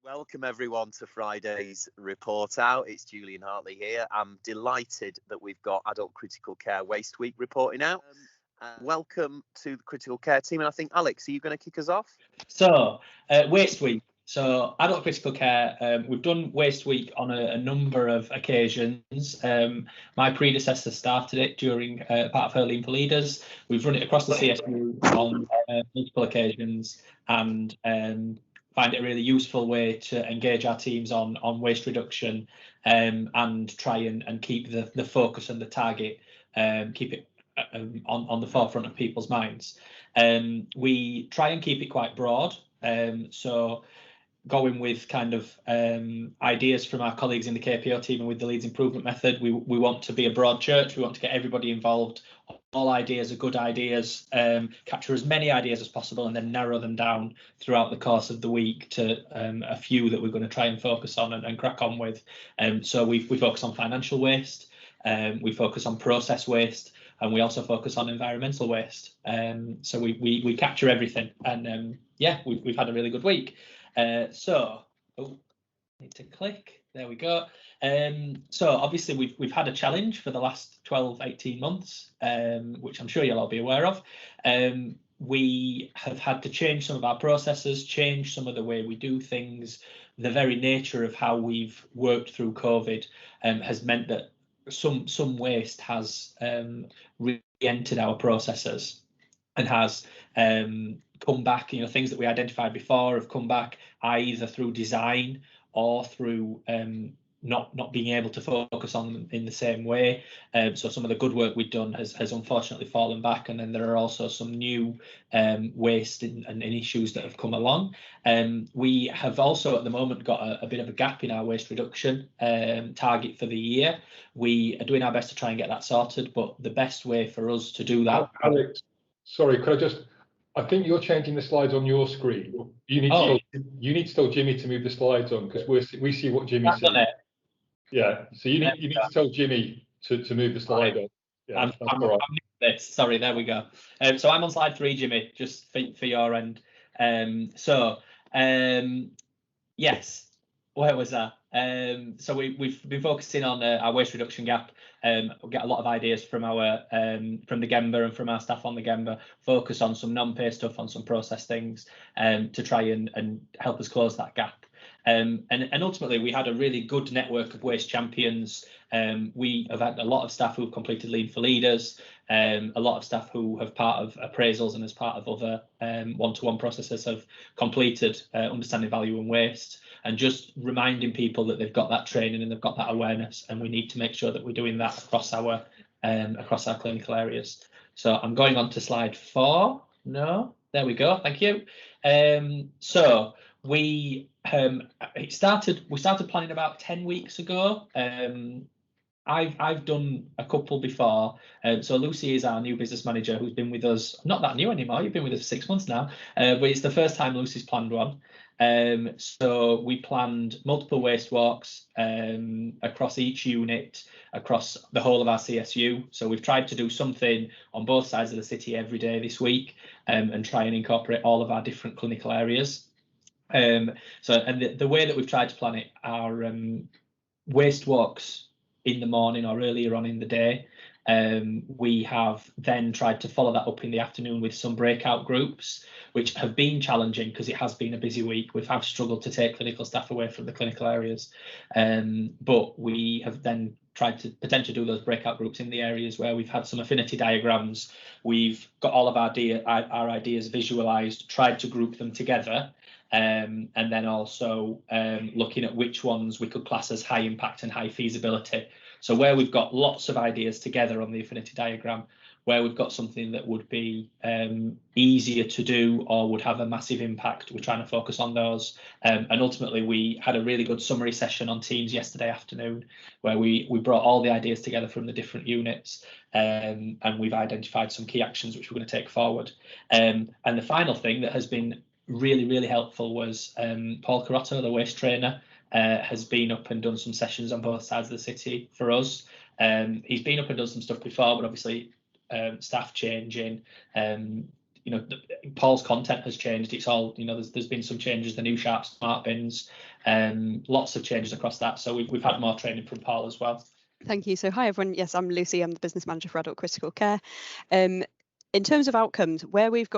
Welcome everyone to Friday's Report Out. It's Julian Hartley here. I'm delighted that we've got Adult Critical Care Waste Week reporting out. Welcome to the Critical Care team. And I think, Alex, are you going to kick us off? So, Waste Week. So, Adult Critical Care, we've done Waste Week on a number of occasions. My predecessor started it during part of her Lean for Leaders. We've run it across the CSU on multiple occasions and find it a really useful way to engage our teams on waste reduction and try and keep the focus and the target, keep it on the forefront of people's minds. We try and keep it quite broad. So going with kind of ideas from our colleagues in the KPO team and with the Leeds improvement method, we want to be a broad church. We want to get everybody involved. All ideas are good ideas, capture as many ideas as possible and then narrow them down throughout the course of the week to a few that we're going to try and focus on and crack on with. So we focus on financial waste, we focus on process waste, and we also focus on environmental waste. So we capture everything, and we've had a really good week. Need to click. There we go. So obviously we've had a challenge for the last 12-18 months, which I'm sure you'll all be aware of. We have had to change some of our processes, change some of the way we do things. The very nature of how we've worked through COVID has meant that some waste has re-entered our processes and has come back. Things that we identified before have come back either through design or through not being able to focus on them in the same way. So some of the good work we've done has unfortunately fallen back, and then there are also some new waste and issues that have come along. We have also at the moment got a bit of a gap in our waste reduction target for the year. We are doing our best to try and get that sorted, but the best way for us to do that... Alex, sorry, could I think you're changing the slides on your screen. You need to tell Jimmy to move the slides on, because we see what Jimmy sees. Yeah, so you need to tell Jimmy to move the slide on. Yeah, that's all right. Sorry, there we go. So I'm on slide 3, Jimmy, just for your end. Yes, where was that? So we've been focusing on our waste reduction gap. We get a lot of ideas from the Gemba and from our staff on the Gemba. Focus on some non-pay stuff, on some process things, to try and help us close that gap. And ultimately, we had a really good network of waste champions. We have had a lot of staff who have completed Lean for Leaders, a lot of staff who have part of appraisals and as part of other one-to-one processes have completed understanding value and waste, and just reminding people that they've got that training and they've got that awareness, and we need to make sure that we're doing that across our clinical areas. So I'm going on to slide 4. No, there we go. Thank you. So we started planning about 10 weeks ago. I've done a couple before. So Lucy is our new business manager, who's been with us, not that new anymore, you've been with us for 6 months now, but it's the first time Lucy's planned one. So we planned multiple waste walks across each unit, across the whole of our CSU. So we've tried to do something on both sides of the city every day this week, and try and incorporate all of our different clinical areas. The way that we've tried to plan it are waste walks in the morning or earlier on in the day. We have then tried to follow that up in the afternoon with some breakout groups, which have been challenging because it has been a busy week. We have struggled to take clinical staff away from the clinical areas, but we have then tried to potentially do those breakout groups in the areas where we've had some affinity diagrams. We've got all of our ideas visualized, tried to group them together, and then also looking at which ones we could class as high impact and high feasibility. So where we've got lots of ideas together on the affinity diagram, where we've got something that would be easier to do or would have a massive impact, we're trying to focus on those. And ultimately, we had a really good summary session on Teams yesterday afternoon, where we brought all the ideas together from the different units, and we've identified some key actions which we're going to take forward. And the final thing that has been really, really helpful was Paul Carotto, the waste trainer, has been up and done some sessions on both sides of the city for us. He's been up and done some stuff before, but obviously staff changing, Paul's content has changed. It's all, there's been some changes, the new Sharp Smart Bins, lots of changes across that. So we've had more training from Paul as well. Thank you. So hi everyone. Yes, I'm Lucy. I'm the business manager for Adult Critical Care. In terms of outcomes, what we've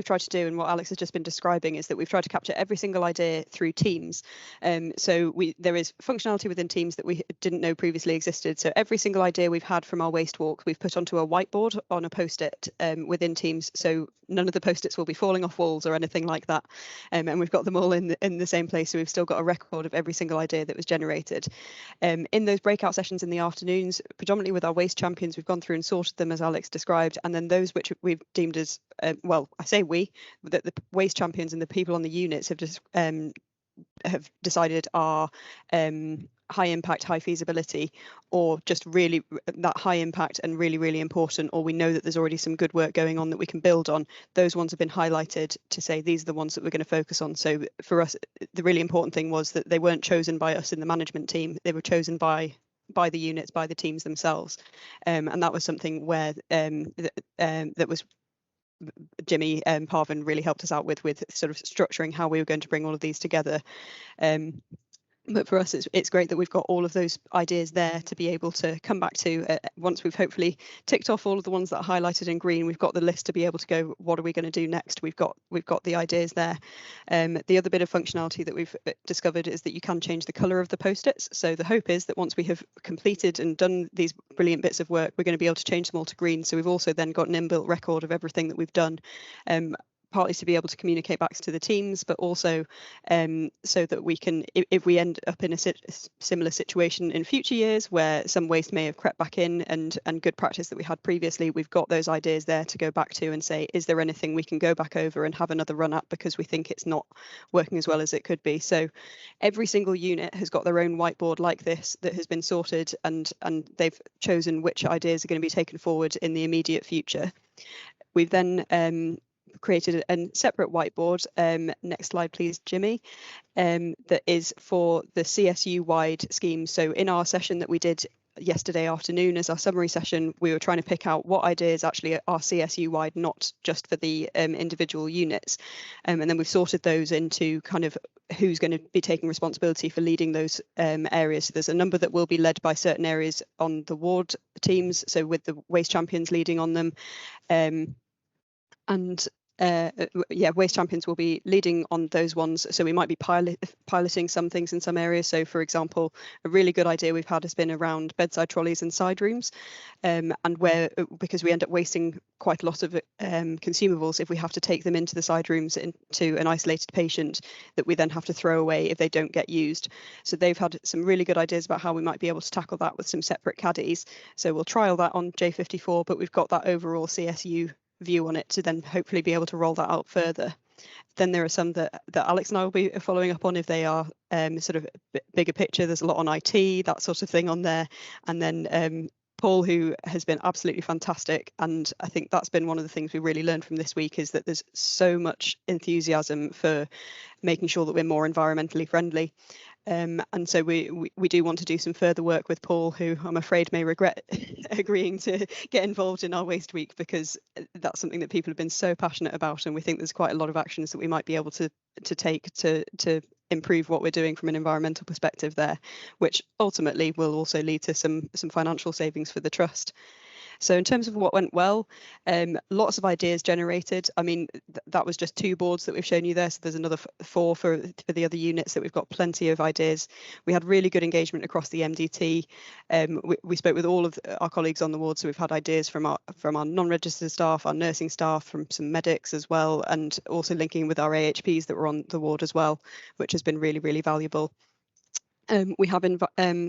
tried to do, and what Alex has just been describing, is that we've tried to capture every single idea through Teams. So there is functionality within Teams that we didn't know previously existed. So every single idea we've had from our waste walk, we've put onto a whiteboard on a post-it within Teams. So none of the post-its will be falling off walls or anything like that. And we've got them all in the same place. So we've still got a record of every single idea that was generated. In those breakout sessions in the afternoons, predominantly with our waste champions, we've gone through and sorted them as Alex described, and then those which we've deemed as well, I say we, that the waste champions and the people on the units have decided are high impact, high feasibility, or just really that high impact and really, really important, or we know that there's already some good work going on that we can build on. Those ones have been highlighted to say these are the ones that we're going to focus on. So for us, the really important thing was that they weren't chosen by us in the management team, they were chosen by the units, by the teams themselves, and that was something where that was Jimmy Parvin really helped us out with sort of structuring how we were going to bring all of these together. But for us, it's great that we've got all of those ideas there to be able to come back to once we've hopefully ticked off all of the ones that are highlighted in green. We've got the list to be able to go, what are we going to do next? We've got the ideas there. The other bit of functionality that we've discovered is that you can change the colour of the post-its. So the hope is that once we have completed and done these brilliant bits of work, we're going to be able to change them all to green. So we've also then got an inbuilt record of everything that we've done. Partly to be able to communicate back to the teams, but also so that we can, if we end up in a similar situation in future years where some waste may have crept back in and good practice that we had previously, we've got those ideas there to go back to and say, is there anything we can go back over and have another run at because we think it's not working as well as it could be. So every single unit has got their own whiteboard like this that has been sorted, and they've chosen which ideas are going to be taken forward in the immediate future. We've then created a separate whiteboard, next slide please Jimmy, that is for the CSU wide scheme. So in our session that we did yesterday afternoon as our summary session, we were trying to pick out what ideas actually are CSU wide, not just for the individual units, and then we've sorted those into kind of who's going to be taking responsibility for leading those areas. So there's a number that will be led by certain areas on the ward teams, so with the waste champions leading on them, waste champions will be leading on those ones. So we might be piloting some things in some areas. So for example, a really good idea we've had has been around bedside trolleys and side rooms, and because we end up wasting quite a lot of consumables if we have to take them into the side rooms into an isolated patient that we then have to throw away if they don't get used. So they've had some really good ideas about how we might be able to tackle that with some separate caddies. So we'll trial that on J54, but we've got that overall CSU view on it to then hopefully be able to roll that out further. Then there are some that Alex and I will be following up on if they are sort of bigger picture. There's a lot on IT, that sort of thing on there. And then Paul, who has been absolutely fantastic, and I think that's been one of the things we really learned from this week, is that there's so much enthusiasm for making sure that we're more environmentally friendly. And so we do want to do some further work with Paul, who I'm afraid may regret agreeing to get involved in our waste week, because that's something that people have been so passionate about, and we think there's quite a lot of actions that we might be able to take to improve what we're doing from an environmental perspective there, which ultimately will also lead to some financial savings for the trust. So in terms of what went well, lots of ideas generated. I mean, that was just 2 boards that we've shown you there. So there's another 4 for the other units that we've got plenty of ideas. We had really good engagement across the MDT. We spoke with all of our colleagues on the ward. So we've had ideas from our non-registered staff, our nursing staff, from some medics as well, and also linking with our AHPs that were on the ward as well, which has been really, really valuable. We have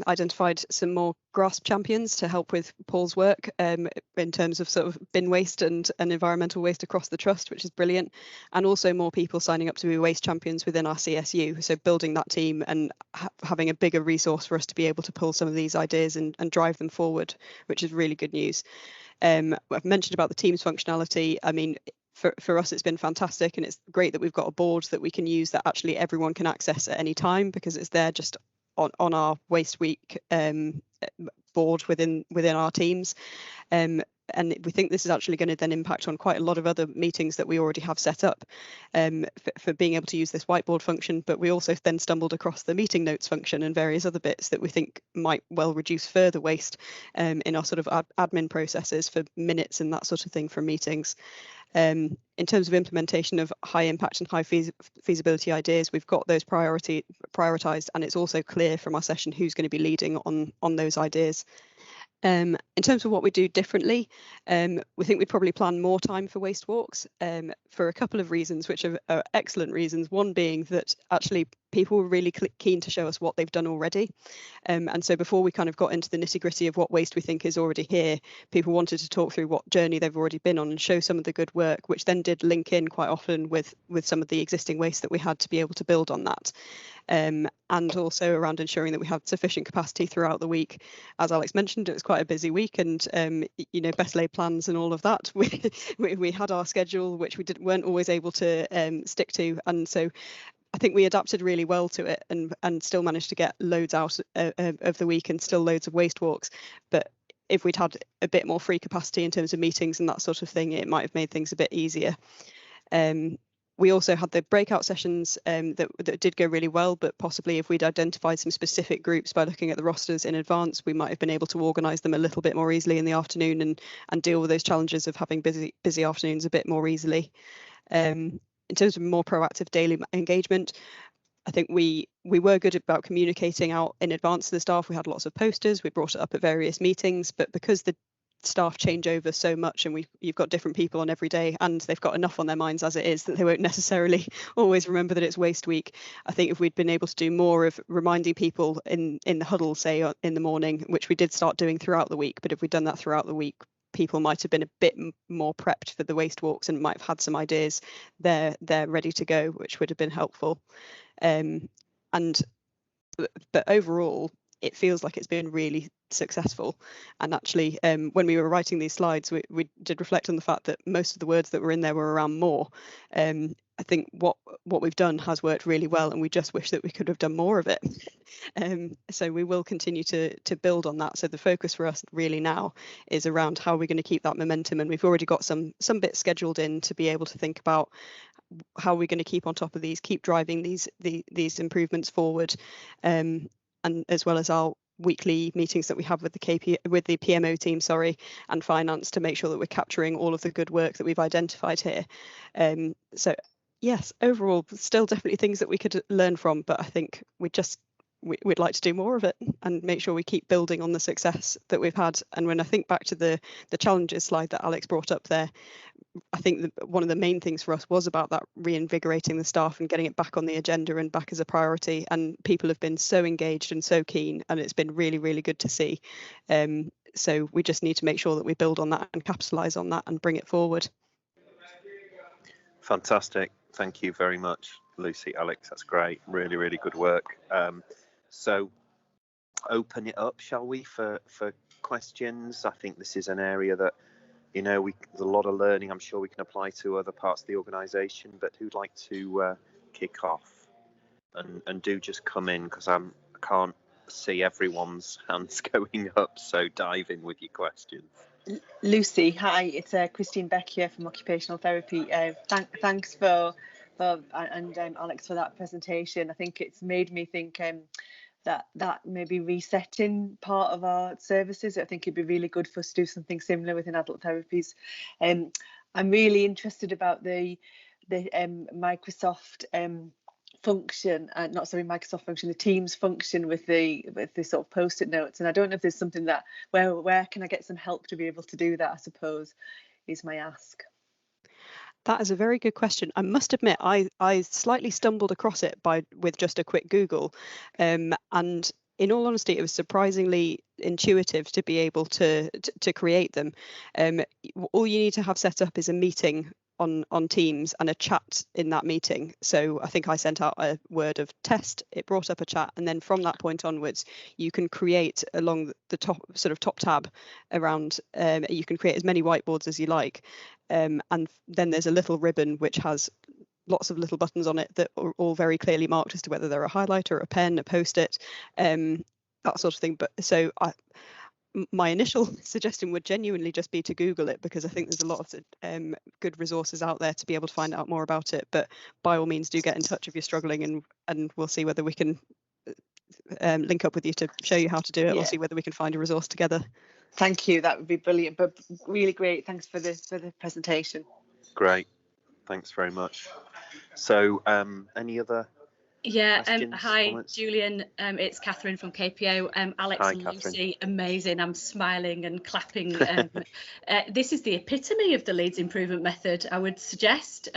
identified some more GRASP champions to help with Paul's work in terms of sort of bin waste and environmental waste across the trust, which is brilliant, and also more people signing up to be waste champions within our CSU. So building that team and having a bigger resource for us to be able to pull some of these ideas and drive them forward, which is really good news. I've mentioned about the Teams functionality. I mean, for us, it's been fantastic, and it's great that we've got a board that we can use that actually everyone can access at any time, because it's there just on our waste week board within our teams. and we think this is actually going to then impact on quite a lot of other meetings that we already have set up for being able to use this whiteboard function. But we also then stumbled across the meeting notes function and various other bits that we think might well reduce further waste in our sort of admin processes for minutes and that sort of thing from meetings. In terms of implementation of high impact and high feasibility ideas, we've got those prioritized, and it's also clear from our session who's going to be leading on those ideas. In terms of what we do differently, we think we'd probably plan more time for waste walks for a couple of reasons, which are excellent reasons. One being that actually people were really keen to show us what they've done already. And so before we kind of got into the nitty gritty of what waste we think is already here, people wanted to talk through what journey they've already been on and show some of the good work, which then did link in quite often with some of the existing waste that we had to be able to build on that. And also around ensuring that we had sufficient capacity throughout the week. As Alex mentioned, it was quite a busy week, and best laid plans and all of that. We had our schedule, which we weren't always able to stick to, and so I think we adapted really well to it, and still managed to get loads out of the week and still loads of waste walks. But if we'd had a bit more free capacity in terms of meetings and that sort of thing, it might have made things a bit easier. We also had the breakout sessions that did go really well, but possibly if we'd identified some specific groups by looking at the rosters in advance, we might have been able to organise them a little bit more easily in the afternoon and deal with those challenges of having busy afternoons a bit more easily. In terms of more proactive daily engagement, I think we were good about communicating out in advance to the staff. We had lots of posters, we brought it up at various meetings, but because the staff change over so much and you've got different people on every day and they've got enough on their minds as it is that they won't necessarily always remember that it's waste week. I think if we'd been able to do more of reminding people in the huddle, say in the morning, which we did start doing throughout the week, but if we'd done that throughout the week, people might have been a bit more prepped for the waste walks and might have had some ideas they're ready to go, which would have been helpful. But overall, it feels like it's been really successful. And actually, when we were writing these slides, we did reflect on the fact that most of the words that were in there were around more. I think what we've done has worked really well, and we just wish that we could have done more of it. So we will continue to build on that. So the focus for us really now is around how we're going to keep that momentum, and we've already got some bits scheduled in to be able to think about how we're going to keep on top of these, keep driving these improvements forward, and as well as our weekly meetings that we have with the PMO team, and finance, to make sure that we're capturing all of the good work that we've identified here. So yes, overall, still definitely things that we could learn from, but I think we'd like to do more of it and make sure we keep building on the success that we've had. And when I think back to the challenges slide that Alex brought up there, I think one of the main things for us was about that reinvigorating the staff and getting it back on the agenda and back as a priority. And people have been so engaged and so keen, and it's been really, really good to see. So we just need to make sure that we build on that and capitalise on that and bring it forward. Fantastic. Thank you very much, Lucy, Alex. That's great. Really, really good work. So open it up, shall we, for questions? I think this is an area that, there's a lot of learning I'm sure we can apply to other parts of the organisation, but who'd like to kick off? And do just come in, because I can't see everyone's hands going up, so dive in with your questions. Lucy, hi, it's Christine Beck here from Occupational Therapy. Thanks for and Alex for that presentation. I think it's made me think that maybe resetting part of our services. I think it'd be really good for us to do something similar within adult therapies. I'm really interested about the Microsoft function, Microsoft function, the Teams function with the sort of post-it notes. And I don't know if there's something that where can I get some help to be able to do that, I suppose, is my ask. That is a very good question. I must admit, I slightly stumbled across it with just a quick Google, and in all honesty, it was surprisingly intuitive to be able to create them. All you need to have set up is a meeting on Teams and a chat in that meeting. So I think I sent out a word of test, it brought up a chat, and then from that point onwards you can create along the top tab around, you can create as many whiteboards as you like, and then there's a little ribbon which has lots of little buttons on it that are all very clearly marked as to whether they're a highlighter, a pen, a post-it, that sort of thing. But so my initial suggestion would genuinely just be to Google it, because I think there's a lot of good resources out there to be able to find out more about it. But by all means, do get in touch if you're struggling, and we'll see whether we can link up with you to show you how to do it, or see whether we can find a resource together. Thank you, that would be brilliant, but really great. Thanks for the presentation. Great, thanks very much. So any other questions, hi comments? Julian, it's Catherine from KPO. Alex Hi, and Catherine. Lucy, amazing. I'm smiling and clapping. This is the epitome of the Leeds improvement method, I would suggest.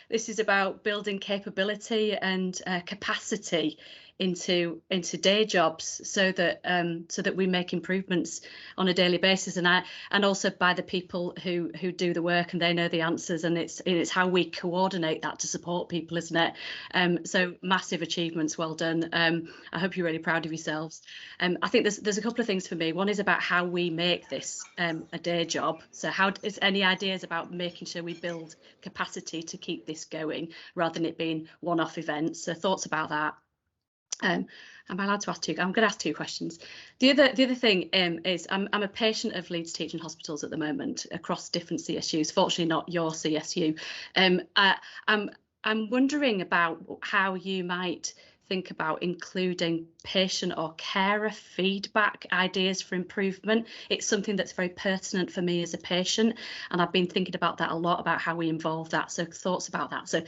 This is about building capability and capacity into day jobs, so that we make improvements on a daily basis, and also by the people who do the work, and they know the answers, and it's how we coordinate that to support people, isn't it? So massive achievements, well done. I hope you're really proud of yourselves. I think there's a couple of things for me. One is about how we make this a day job. So how is any ideas about making sure we build capacity to keep this going rather than it being one-off events? So thoughts about that. Am I allowed to ask two? I'm going to ask two questions. The other thing is I'm a patient of Leeds Teaching Hospitals at the moment across different CSUs. Fortunately, not your CSU. I'm wondering about how you might think about including patient or carer feedback, ideas for improvement. It's something that's very pertinent for me as a patient, and I've been thinking about that a lot, about how we involve that. So thoughts about that. So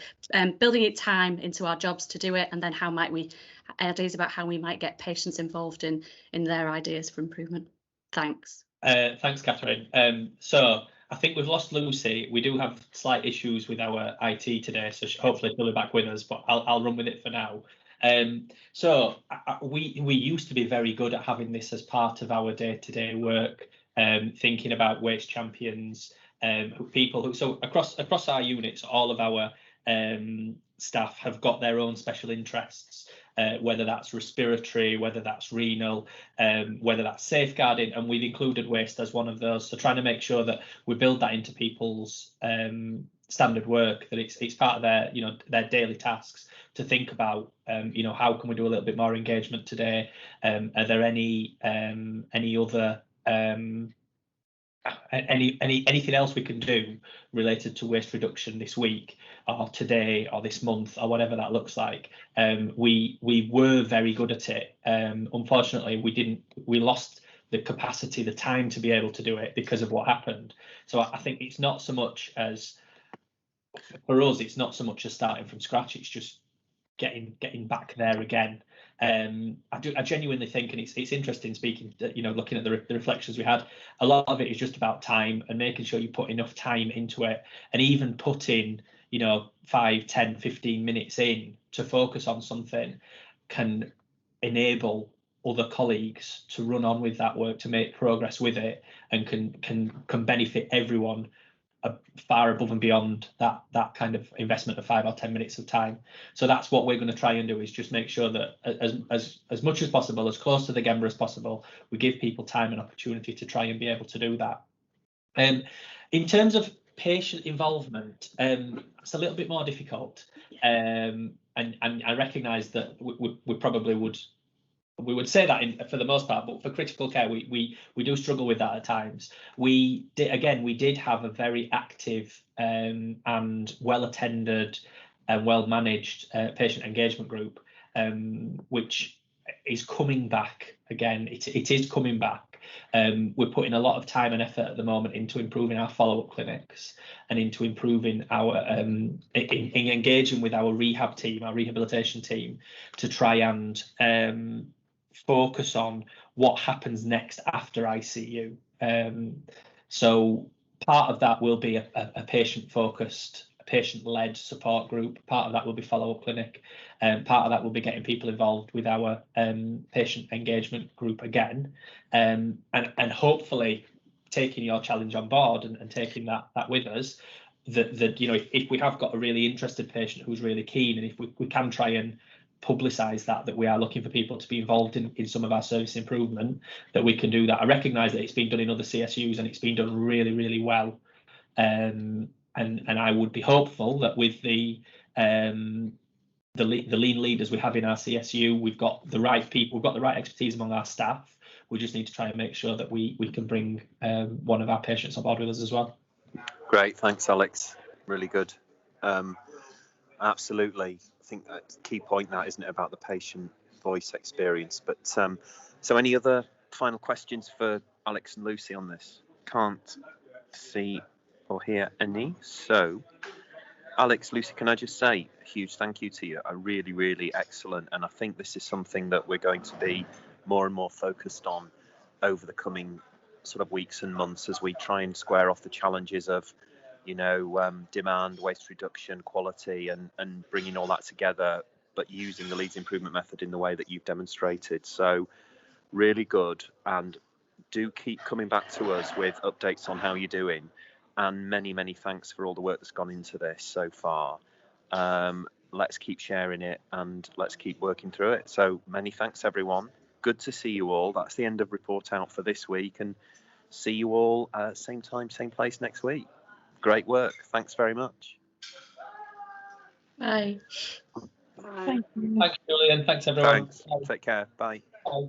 building it time into our jobs to do it, and then how might we, ideas about how we might get patients involved in their ideas for improvement. Thanks. Thanks, Catherine. So I think we've lost Lucy. We do have slight issues with our IT today, so hopefully she'll be back with us, but I'll run with it for now. So we used to be very good at having this as part of our day-to-day work, thinking about waste champions, people who, so across our units, all of our staff have got their own special interests, whether that's respiratory, whether that's renal, whether that's safeguarding, and we've included waste as one of those. So trying to make sure that we build that into people's standard work, that it's part of their, their daily tasks to think about, how can we do a little bit more engagement today? Are there any other anything else we can do related to waste reduction this week or today or this month or whatever that looks like? We were very good at it. Unfortunately, we lost the capacity, the time to be able to do it because of what happened. So I think it's not so much as, for us, it's not so much as starting from scratch, it's just getting back there again. I genuinely think, and it's interesting speaking, looking at the reflections we had, a lot of it is just about time and making sure you put enough time into it, and even putting 5, 10, 15 minutes in to focus on something can enable other colleagues to run on with that work, to make progress with it, and can benefit everyone far above and beyond that kind of investment of 5 or 10 minutes of time. So that's what we're going to try and do, is just make sure that as much as possible, as close to the Gemba as possible, we give people time and opportunity to try and be able to do that. In terms of patient involvement, it's a little bit more difficult, and I recognise that we probably would say that for the most part, but for critical care, we do struggle with that at times. We did have a very active and well attended and well managed patient engagement group, which is coming back again. It is coming back. We're putting a lot of time and effort at the moment into improving our follow-up clinics and into improving our in engaging with our rehab team, our rehabilitation team, to try and focus on what happens next after ICU. So part of that will be a patient-focused, patient-led support group. Part of that will be follow-up clinic, and part of that will be getting people involved with our patient engagement group again, and hopefully taking your challenge on board and taking that with us. That if we have got a really interested patient who's really keen, and if we can try and publicise that we are looking for people to be involved in some of our service improvement, that we can do that. I recognise that it's been done in other CSUs and it's been done really, really well. And I would be hopeful that with the lean leaders we have in our CSU, we've got the right people, we've got the right expertise among our staff, We just need to try and make sure that we can bring one of our patients on board with us as well. Great, thanks, Alex. Really good. Absolutely. I think that's a key point, that, isn't it, about the patient voice experience. But so any other final questions for Alex and Lucy on this? Can't see or hear any. So Alex, Lucy, can I just say a huge thank you to you? Really, really excellent. And I think this is something that we're going to be more and more focused on over the coming sort of weeks and months as we try and square off the challenges of, demand, waste reduction, quality, and bringing all that together, but using the Leeds improvement method in the way that you've demonstrated. So really good, and do keep coming back to us with updates on how you're doing, and many thanks for all the work that's gone into this so far. Let's keep sharing it and let's keep working through it. So many thanks, everyone. Good to see you all. That's the end of Report Out for this week, and see you all same time, same place next week. Great work. Thanks very much. Bye. Bye. Thanks, Julian. Thanks, everyone. Thanks. Take care. Bye. Bye.